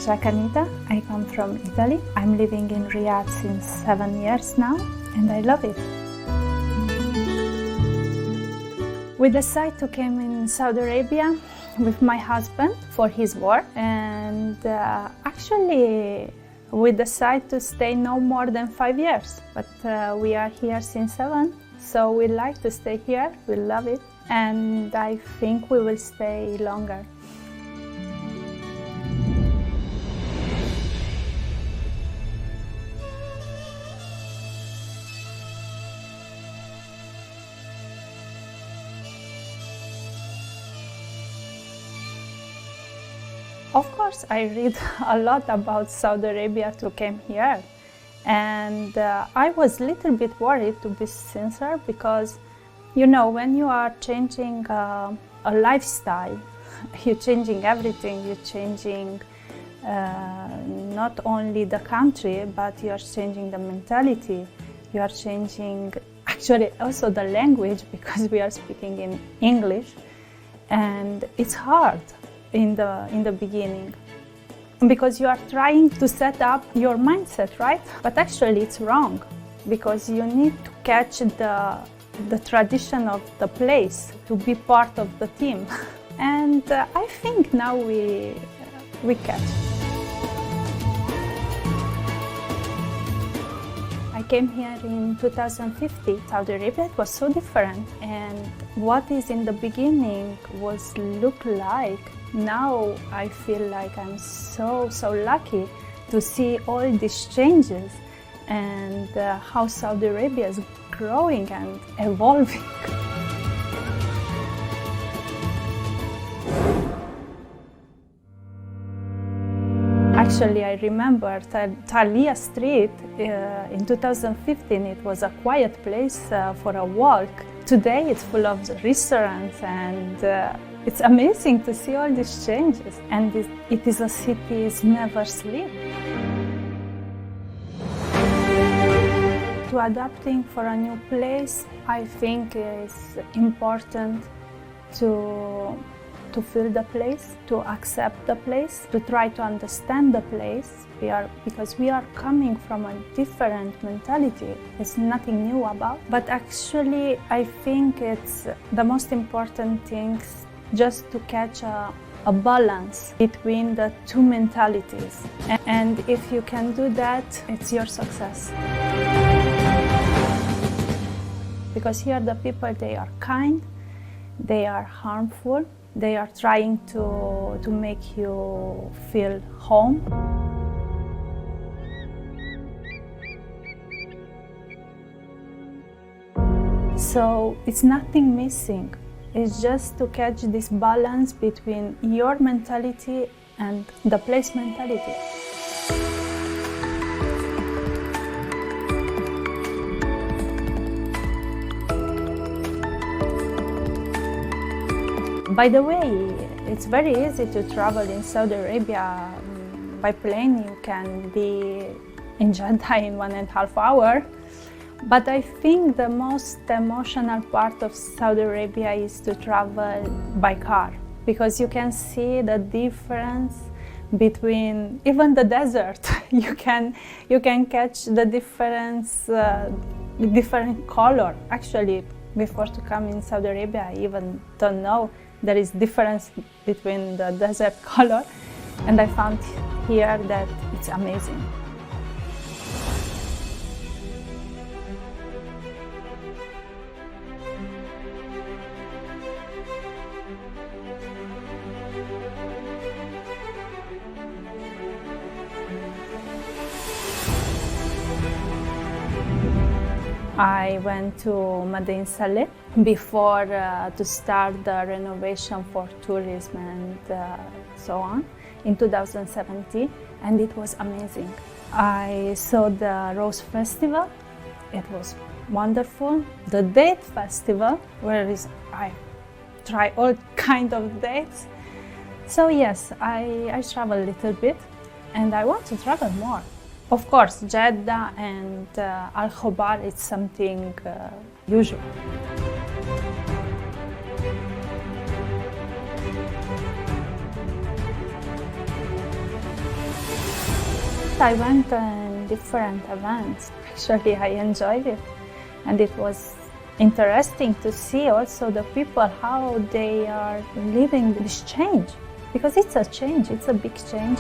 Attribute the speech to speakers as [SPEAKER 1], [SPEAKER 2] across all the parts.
[SPEAKER 1] Ajak Anita. I come from Italy. I'm living in Riyadh since 7 years now, and I love it. We decided to come in Saudi Arabia with my husband for his work, and actually we decided to stay no more than 5 years, but we are here since 7, so we like to stay here, we love it, and I think we will stay longer. Of course, I read a lot about Saudi Arabia to come here, and I was a little bit worried, to be sincere, because you know, when you are changing a lifestyle, you're changing everything. You're changing not only the country, but you are changing the mentality. You are changing actually also the language, because we are speaking in English, and it's hard in the beginning, because you are trying to set up your mindset, right? But actually it's wrong, because you need to catch the tradition of the place to be part of the team. And I think now we catch. I came here in 2050. Saudi Arabia was so different, and what is in the beginning was look like. Now I feel like I'm so lucky to see all these changes and how Saudi Arabia is growing and evolving. Actually, I remember Talia Street in 2015. It was a quiet place for a walk. Today it's full of restaurants, and it's amazing to see all these changes. And it is a city that never sleeps. To adapting for a new place, I think it's important to feel the place, to accept the place, to try to understand the place. Because we are coming from a different mentality. There's nothing new about. But actually, I think it's the most important thing, just to catch a balance between the two mentalities. And if you can do that, it's your success. Because here the people, they are kind, they are harmful, they are trying to make you feel home. So it's nothing missing. It's just to catch this balance between your mentality and the place mentality. By the way, it's very easy to travel in Saudi Arabia. By plane, you can be in Jeddah in 1.5 hours. But I think the most emotional part of Saudi Arabia is to travel by car, because you can see the difference between even the desert. You can catch the difference, different color. Actually, before to come in Saudi Arabia, I even don't know there is difference between the desert color, and I found here that it's amazing. I went to Madain Saleh before to start the renovation for tourism and so on in 2017, and it was amazing. I saw the Rose Festival. It was wonderful. The date festival, where I try all kind of dates. So yes, I travel a little bit, and I want to travel more. Of course, Jeddah and Al Khobar, it's something usual. I went in different events. Actually, I enjoyed it. And it was interesting to see also the people, how they are living this change. Because it's a change, it's a big change.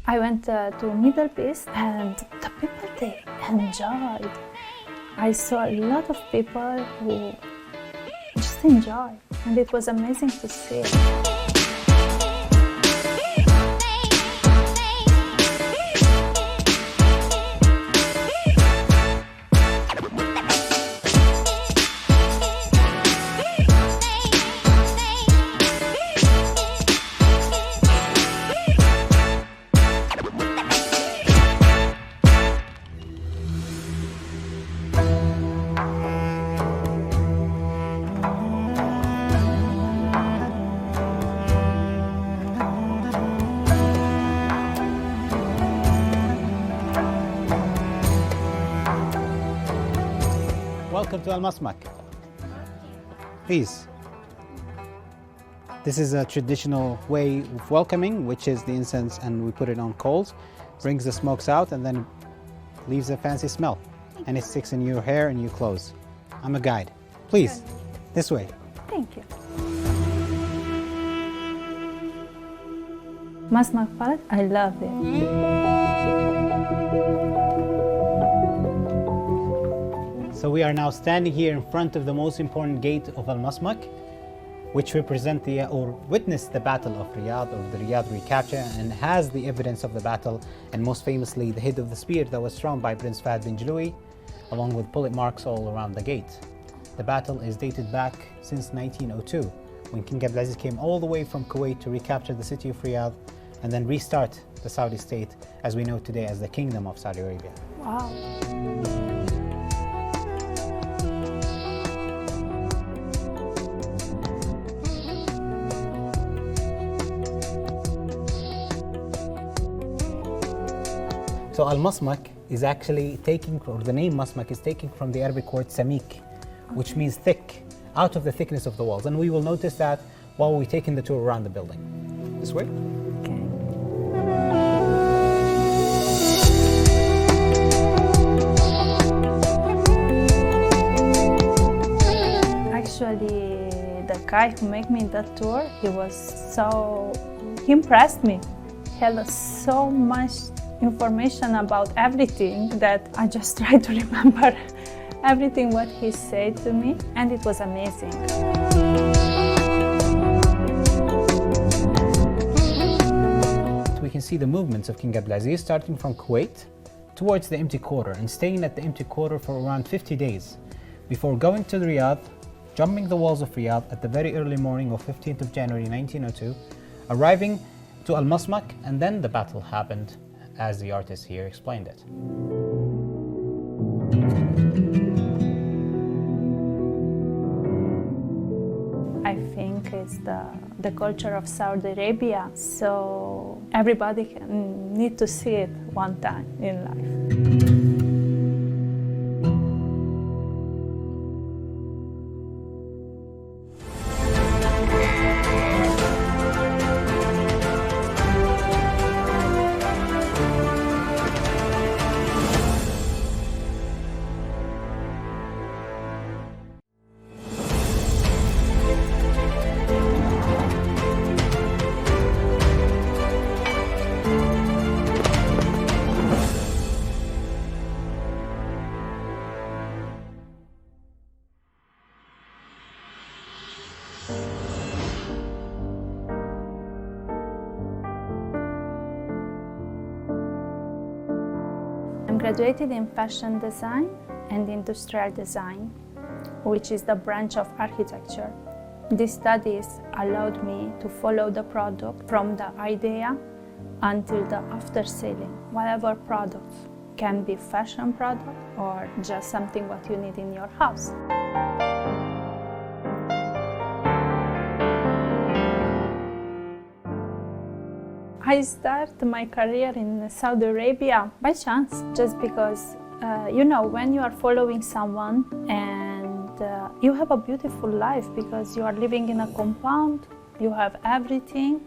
[SPEAKER 1] I went to Middle East and the people, they enjoyed. I saw a lot of people who just enjoy, and it was amazing to see.
[SPEAKER 2] Welcome to Al-Masmak. Please. This is a traditional way of welcoming, which is the incense, and we put it on coals, brings the smokes out, and then leaves a fancy smell. And it sticks in your hair and your clothes. I'm a guide. Please, this way.
[SPEAKER 1] Thank you. Masmak Palace, I love it.
[SPEAKER 2] So we are now standing here in front of the most important gate of Al-Masmak, which represent or witness the Battle of Riyadh, or the Riyadh recapture, and has the evidence of the battle, and most famously the head of the spear that was thrown by Prince Fahd bin Jalui, along with bullet marks all around the gate. The battle is dated back since 1902, when King Abdulaziz came all the way from Kuwait to recapture the city of Riyadh and then restart the Saudi state as we know today as the Kingdom of Saudi Arabia.
[SPEAKER 1] Wow.
[SPEAKER 2] So Al-Masmak is actually taking, or the name Masmak is taken from the Arabic word samik, which means thick, out of the thickness of the walls. And we will notice that while we're taking the tour around the building. This way.
[SPEAKER 1] Okay. Actually, the guy who made me that tour, he impressed me. He had so much information about everything that I just try to remember everything what he said to me, and it was amazing.
[SPEAKER 2] We can see the movements of King Abdulaziz starting from Kuwait towards the empty quarter and staying at the empty quarter for around 50 days before going to Riyadh, jumping the walls of Riyadh at the very early morning of 15th of January 1902, arriving to Al-Masmak, and then the battle happened as the artist here explained it.
[SPEAKER 1] I think it's the culture of Saudi Arabia, so everybody need to see it one time in life. I'm graduated in fashion design and industrial design, which is the branch of architecture. These studies allowed me to follow the product from the idea until the after selling. Whatever product can be fashion product or just something what you need in your house. I I started my career in Saudi Arabia by chance, just because, when you are following someone and you have a beautiful life because you are living in a compound, you have everything,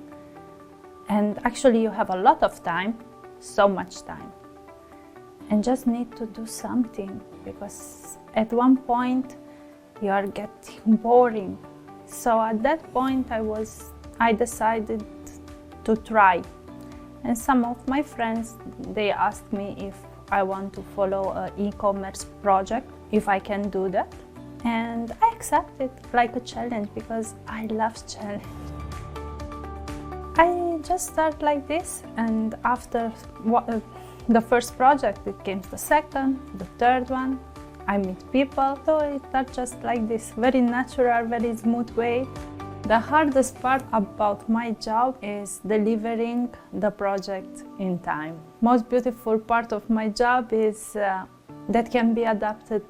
[SPEAKER 1] and actually you have a lot of time, so much time, and just need to do something because at one point you are getting boring. So at that point I decided to try, and some of my friends, they asked me if I want to follow an e-commerce project, if I can do that, and I accepted like a challenge because I love challenge. I just start like this, and after the first project, it came the second, the third one. I meet people, so it starts just like this, very natural, very smooth way. The hardest part about my job is delivering the project in time. Most beautiful part of my job is that can be adapted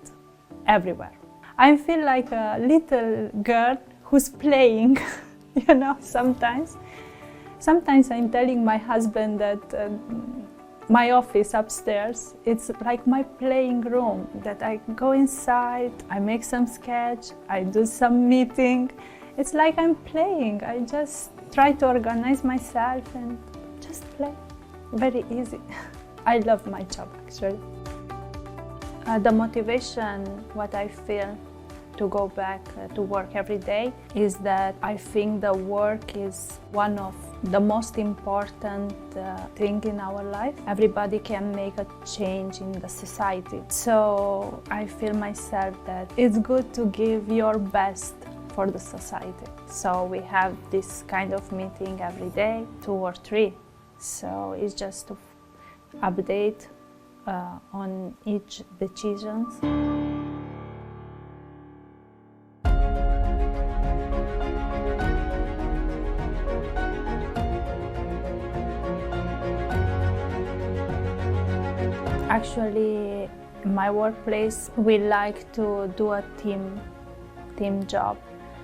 [SPEAKER 1] everywhere. I feel like a little girl who's playing, sometimes. Sometimes I'm telling my husband that my office upstairs, it's like my playing room, that I go inside, I make some sketch, I do some meeting. It's like I'm playing. I just try to organize myself and just play. Very easy. I love my job, actually. The motivation, what I feel to go back to work every day, is that I think the work is one of the most important thing in our life. Everybody can make a change in the society. So I feel myself that it's good to give your best for the society. So we have this kind of meeting every day, 2 or 3. So it's just to update on each decisions. Actually, in my workplace, we like to do a team job.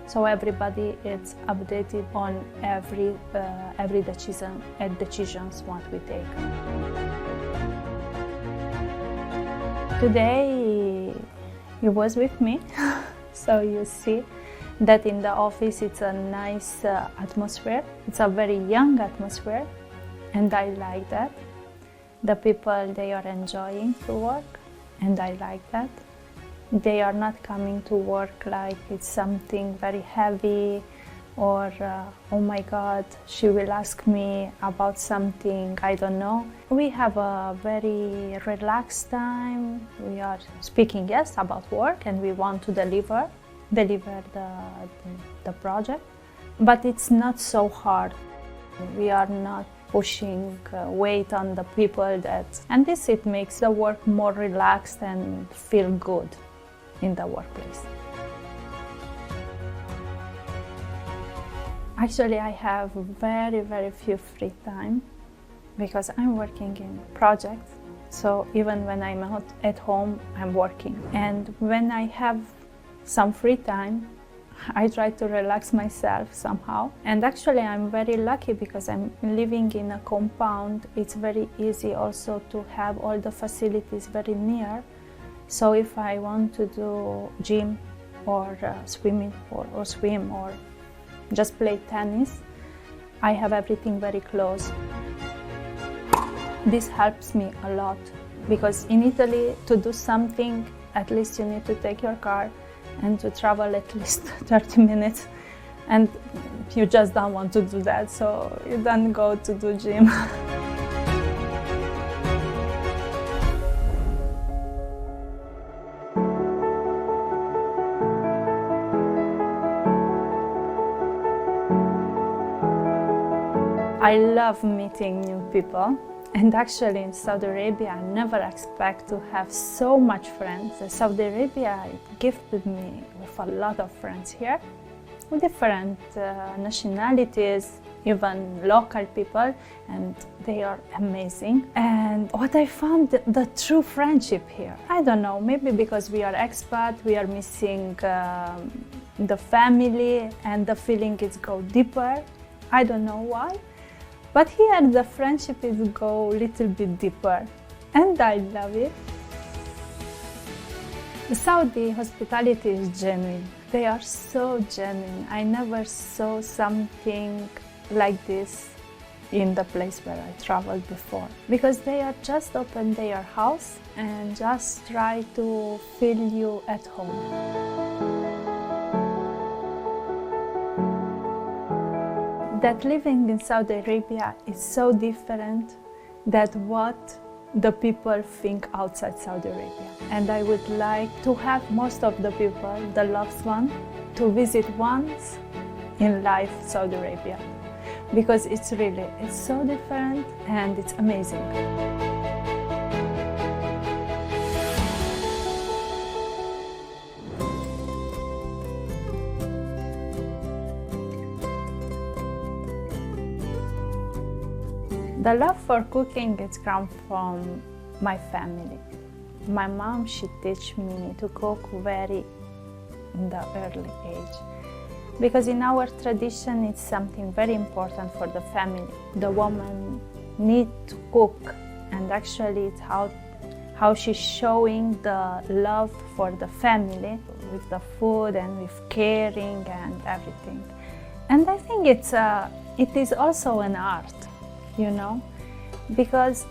[SPEAKER 1] So everybody is updated on every decisions what we take. Today he was with me, so you see that in the office it's a nice atmosphere. It's a very young atmosphere, and I like that. The people, they are enjoying to work, and I like that. They are not coming to work like it's something very heavy, or oh my God, she will ask me about something, I don't know. We have a very relaxed time. We are speaking, yes, about work, and we want to deliver the project, but it's not so hard. We are not pushing weight on the people and this, it makes the work more relaxed and feel good in the workplace. Actually, I have very, very few free time because I'm working in projects. So even when I'm not at home, I'm working. And when I have some free time, I try to relax myself somehow. And actually, I'm very lucky because I'm living in a compound. It's very easy also to have all the facilities very near. So if I want to do gym or swimming or swim or just play tennis, I have everything very close. This helps me a lot because in Italy, to do something, at least you need to take your car and to travel at least 30 minutes, and you just don't want to do that, so you don't go to do gym. I love meeting new people. And actually in Saudi Arabia, I never expect to have so much friends. Saudi Arabia gifted me with a lot of friends here, with different nationalities, even local people, and they are amazing. And what I found, the true friendship here. I don't know, maybe because we are expat, we are missing the family, and the feeling is go deeper. I don't know why. But here the friendship is go a little bit deeper, and I love it. The Saudi hospitality is genuine. They are so genuine. I never saw something like this in the place where I traveled before, because they are just open their house and just try to feel you at home. That living in Saudi Arabia is so different than what the people think outside Saudi Arabia. And I would like to have most of the people, the loved one, to visit once in life Saudi Arabia, because it's so different and it's amazing. The love for cooking is come from my family. My mom, she teach me to cook very in the early age, because in our tradition it's something very important for the family. The woman need to cook, and actually it's how she's showing the love for the family with the food and with caring and everything. And I think it is also an art, you know, because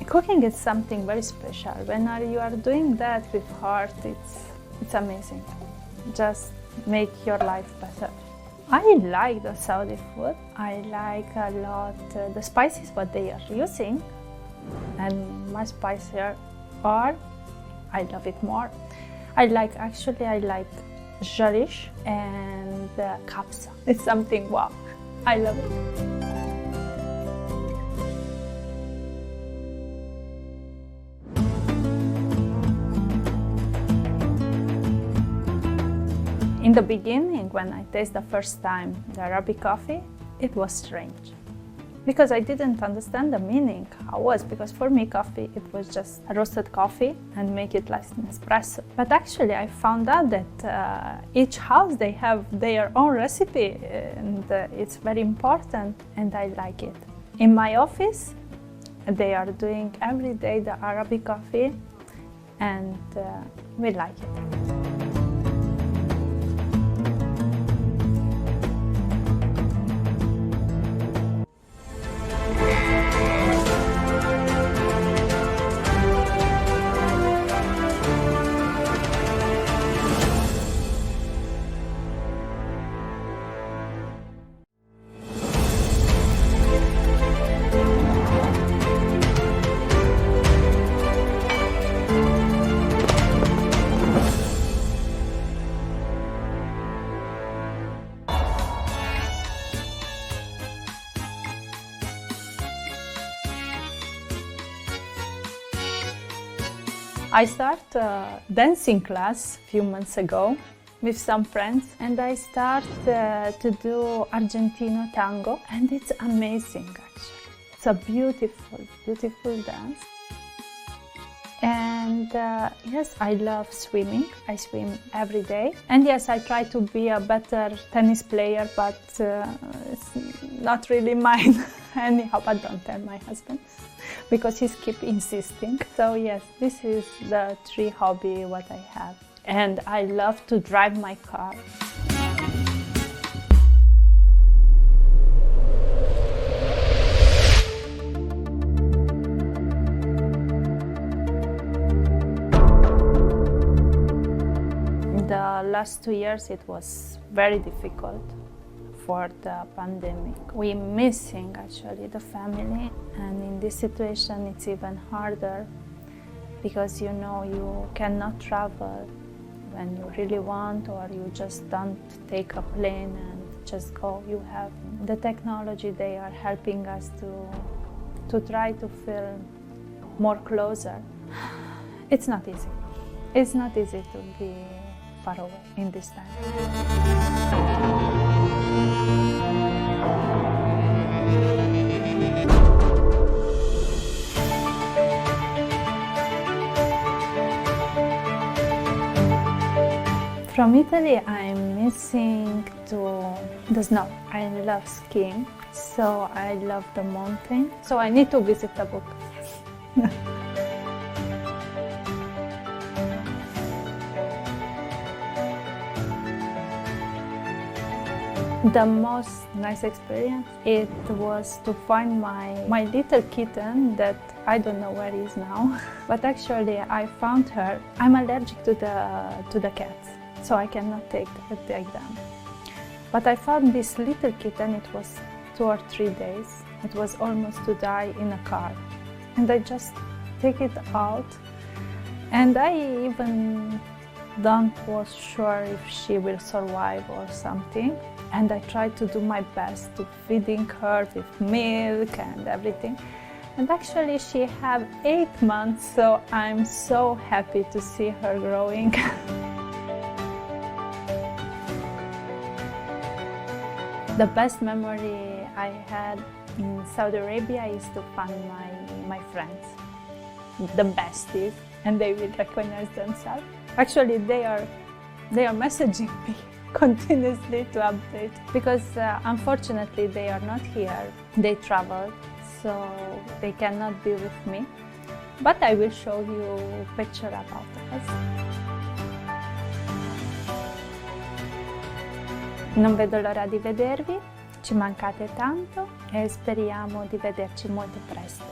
[SPEAKER 1] cooking is something very special. When you are doing that with heart, it's amazing. Just make your life better. I like the Saudi food. I like a lot the spices what they are using, and much spicier, or I love it more. I like jarish and kapsa. It's something wow. I love it. In the beginning, when I tasted the first time the Arabic coffee, it was strange, because I didn't understand the meaning. How was, because for me coffee, it was just a roasted coffee and make it like an espresso. But actually I found out that each house, they have their own recipe, and it's very important, and I like it. In my office, they are doing every day the Arabic coffee, and we like it. I started a dancing class a few months ago with some friends, and I started to do Argentino tango, and it's amazing actually. It's a beautiful, beautiful dance. And yes, I love swimming. I swim every day. And yes, I try to be a better tennis player, but it's not really mine anyhow, but don't tell my husband, because he's keep insisting. So yes, this is the three hobby what I have. And I love to drive my car. The last 2 years it was very difficult for the pandemic. We're missing actually the family, and in this situation it's even harder, because you know you cannot travel when you really want, or you just don't take a plane and just go. You have the technology, they are helping us to try to feel more closer. It's not easy. It's not easy to be far away in this time. From Italy, I miss missing to the snow. I love skiing, so I love the mountain. So I need to visit the book. The most nice experience, it was to find my little kitten that I don't know where he is now. But actually I found her. I'm allergic to the cats, so I cannot take them. But I found this little kitten, it was 2 or 3 days. It was almost to die in a car. And I just take it out, and I even was sure if she will survive or something. And I tried to do my best to feeding her with milk and everything. And actually she had 8 months, so I'm so happy to see her growing. The best memory I had in Saudi Arabia is to find my friends, the besties, and they will recognize themselves. Actually, they are messaging me continuously to update, because unfortunately they are not here. They traveled, so they cannot be with me. But I will show you a picture about us. Non vedo l'ora di vedervi, ci mancate tanto e speriamo di vederci molto presto.